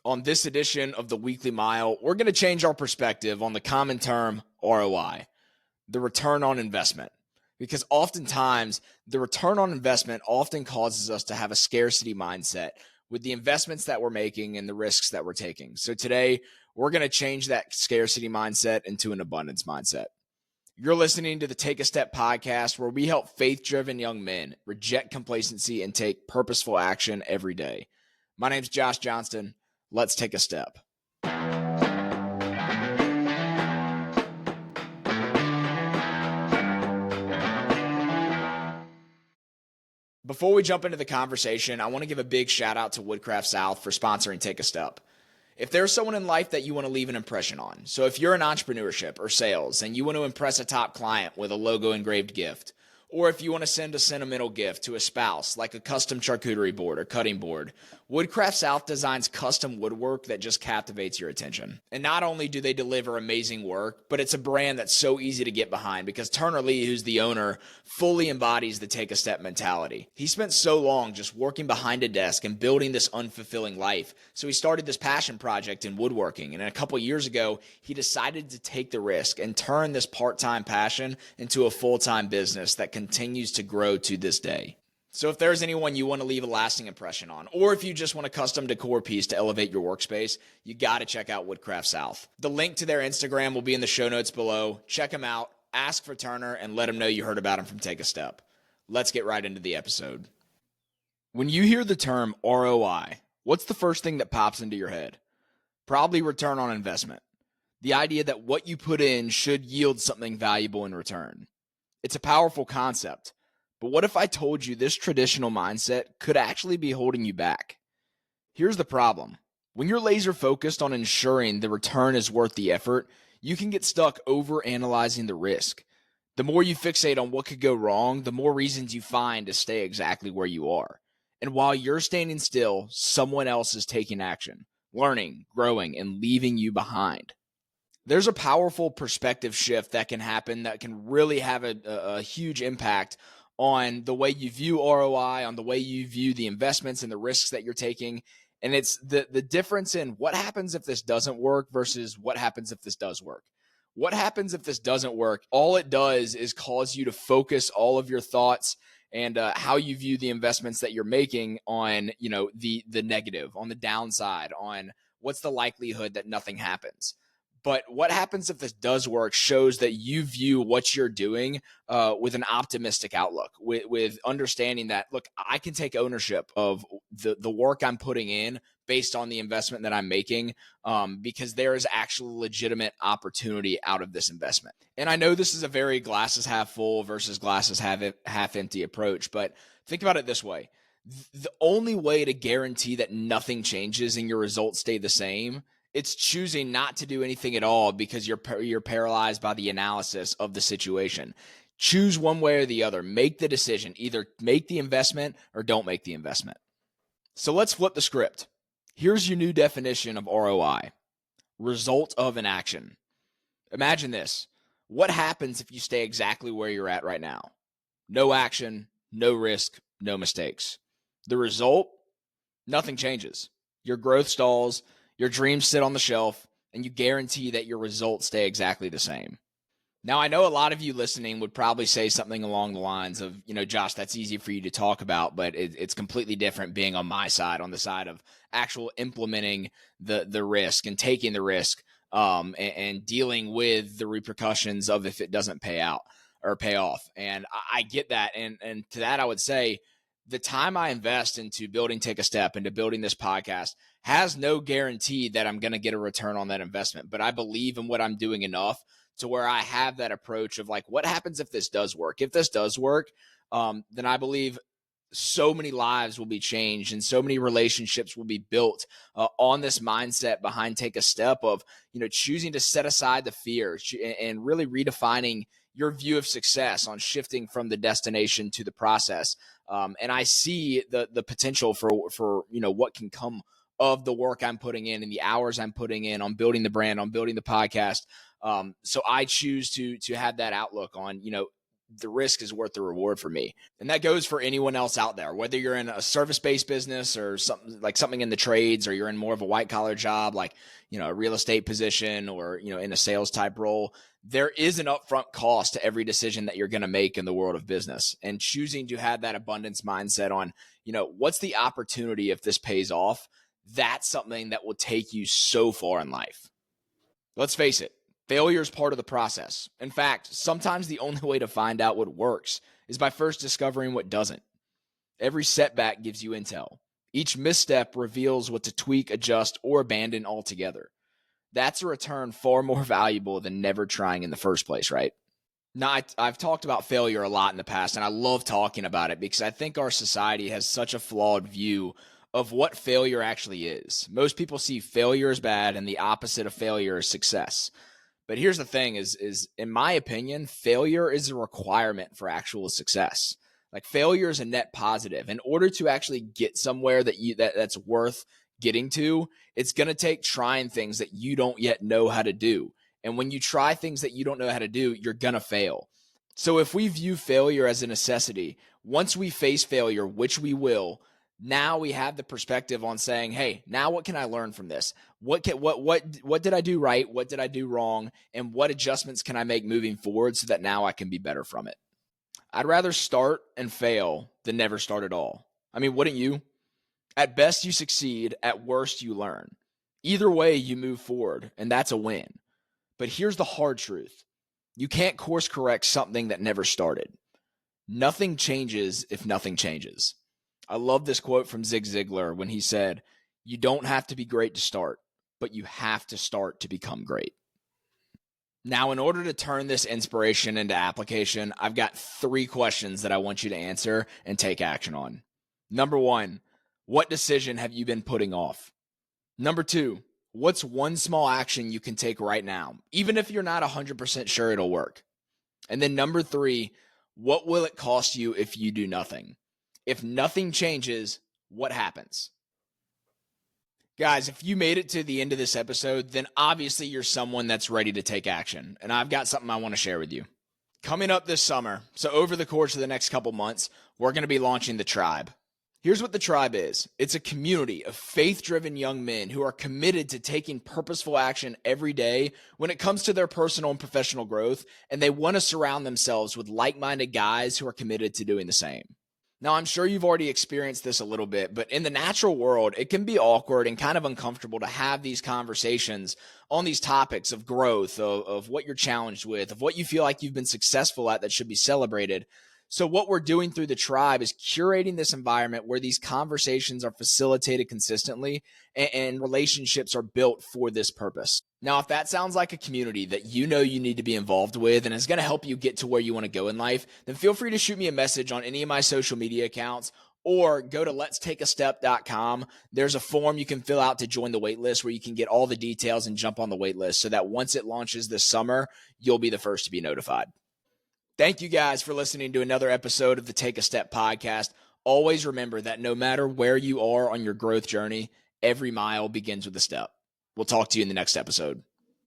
On this edition of the Weekly Mile, we're going to change our perspective on the common term ROI, the return on investment. Because oftentimes, the return on investment often causes us to have a scarcity mindset with the investments that we're making and the risks that we're taking. So today, we're going to change that scarcity mindset into an abundance mindset. You're listening to the Take a Step podcast, where we help faith-driven young men reject complacency and take purposeful action every day. My name's Josh Johnston. Let's take a step. Before we jump into the conversation, I want to give a big shout out to Woodcraft South for sponsoring Take a Step. If there's someone in life that you want to leave an impression on, so if you're in entrepreneurship or sales and you want to impress a top client with a logo engraved gift, or if you want to send a sentimental gift to a spouse, like a custom charcuterie board or cutting board, Woodcraft South designs custom woodwork that just captivates your attention. And not only do they deliver amazing work, but it's a brand that's so easy to get behind because Turner Lee, who's the owner, fully embodies the take a step mentality. He spent so long just working behind a desk and building this unfulfilling life. So he started this passion project in woodworking. And a couple years ago, he decided to take the risk and turn this part-time passion into a full-time business that continues to grow to this day. So if there's anyone you want to leave a lasting impression on, or if you just want a custom decor piece to elevate your workspace, you got to check out Woodcraft South. The link to their Instagram will be in the show notes below. Check them out, ask for Turner, and let him know you heard about him from Take a Step. Let's get right into the episode. When you hear the term ROI, what's the first thing that pops into your head? Probably return on investment. The idea that what you put in should yield something valuable in return. It's a powerful concept. But what if I told you this traditional mindset could actually be holding you back? Here's the problem. When you're laser focused on ensuring the return is worth the effort, you can get stuck over analyzing the risk. The more you fixate on what could go wrong, the more reasons you find to stay exactly where you are. And while you're standing still, someone else is taking action, learning, growing, and leaving you behind. There's a powerful perspective shift that can happen that can really have a huge impact on the way you view ROI, on the way you view the investments and the risks that you're taking. And it's the difference in what happens if this doesn't work versus what happens if this does work. What happens if this doesn't work? All it does is cause you to focus all of your thoughts and how you view the investments that you're making on, the negative, on the downside, on what's the likelihood that nothing happens. But what happens if this does work shows that you view what you're doing with an optimistic outlook, with understanding that, look, I can take ownership of the work I'm putting in based on the investment that I'm making because there is actual legitimate opportunity out of this investment. And I know this is a very glasses half full versus glasses half empty approach, but think about it this way. The only way to guarantee that nothing changes and your results stay the same, it's choosing not to do anything at all because you're paralyzed by the analysis of the situation. Choose one way or the other. Make the decision. Either make the investment or don't make the investment. So let's flip the script. Here's your new definition of ROI. Result of an action. Imagine this. What happens if you stay exactly where you're at right now? No action, no risk, no mistakes. The result? Nothing changes. Your growth stalls. Your dreams sit on the shelf, and you guarantee that your results stay exactly the same. Now, I know a lot of you listening would probably say something along the lines of, Josh, that's easy for you to talk about, but it's completely different being on my side, on the side of actual implementing the risk and taking the risk and dealing with the repercussions of if it doesn't pay out or pay off. And I get that. And to that, I would say the time I invest into building Take a Step, into building this podcast, has no guarantee that I'm going to get a return on that investment. But I believe in what I'm doing enough to where I have that approach of like, what happens if this does work? If this does work, then I believe so many lives will be changed and so many relationships will be built on this mindset behind Take a Step of, choosing to set aside the fear and really redefining your view of success on shifting from the destination to the process. And I see the potential for what can come of the work I'm putting in and the hours I'm putting in on building the brand, on building the podcast. So I choose to have that outlook on, the risk is worth the reward for me. And that goes for anyone else out there, whether you're in a service-based business or something in the trades, or you're in more of a white collar job, like, a real estate position, or, in a sales type role. There is an upfront cost to every decision that you're going to make in the world of business, and choosing to have that abundance mindset on, what's the opportunity if this pays off? That's something that will take you so far in life. Let's face it, failure is part of the process. In fact, sometimes the only way to find out what works is by first discovering what doesn't. Every setback gives you intel. Each misstep reveals what to tweak, adjust, or abandon altogether. That's a return far more valuable than never trying in the first place, right? Now, I've talked about failure a lot in the past, and I love talking about it because I think our society has such a flawed view of what failure actually is. Most people see failure as bad, and the opposite of failure is success. But here's the thing is in my opinion, failure is a requirement for actual success. Like, failure is a net positive. In order to actually get somewhere that's worth getting to, it's going to take trying things that you don't yet know how to do. And when you try things that you don't know how to do, you're going to fail. So if we view failure as a necessity, once we face failure, which we will, now we have the perspective on saying, hey, now what can I learn from this? What did I do right? What did I do wrong? And what adjustments can I make moving forward so that now I can be better from it? I'd rather start and fail than never start at all. I mean, wouldn't you? At best, you succeed. At worst, you learn. Either way, you move forward, and that's a win. But here's the hard truth. You can't course correct something that never started. Nothing changes if nothing changes. I love this quote from Zig Ziglar when he said, "You don't have to be great to start, but you have to start to become great." Now, in order to turn this inspiration into application, I've got 3 questions that I want you to answer and take action on. Number 1, what decision have you been putting off? Number 2, what's one small action you can take right now, even if you're not 100% sure it'll work? And then number 3, what will it cost you if you do nothing? If nothing changes, what happens? Guys, if you made it to the end of this episode, then obviously you're someone that's ready to take action. And I've got something I want to share with you. Coming up this summer, so over the course of the next couple months, we're going to be launching the Tribe. Here's what the Tribe is. It's a community of faith-driven young men who are committed to taking purposeful action every day when it comes to their personal and professional growth, and they want to surround themselves with like-minded guys who are committed to doing the same. Now, I'm sure you've already experienced this a little bit, but in the natural world, it can be awkward and kind of uncomfortable to have these conversations on these topics of growth, of what you're challenged with, of what you feel like you've been successful at that should be celebrated. So what we're doing through the Tribe is curating this environment where these conversations are facilitated consistently and relationships are built for this purpose. Now, if that sounds like a community that you know you need to be involved with and is going to help you get to where you want to go in life, then feel free to shoot me a message on any of my social media accounts or go to letstakeastep.com. There's a form you can fill out to join the waitlist where you can get all the details and jump on the waitlist so that once it launches this summer, you'll be the first to be notified. Thank you guys for listening to another episode of the Take a Step podcast. Always remember that no matter where you are on your growth journey, every mile begins with a step. We'll talk to you in the next episode.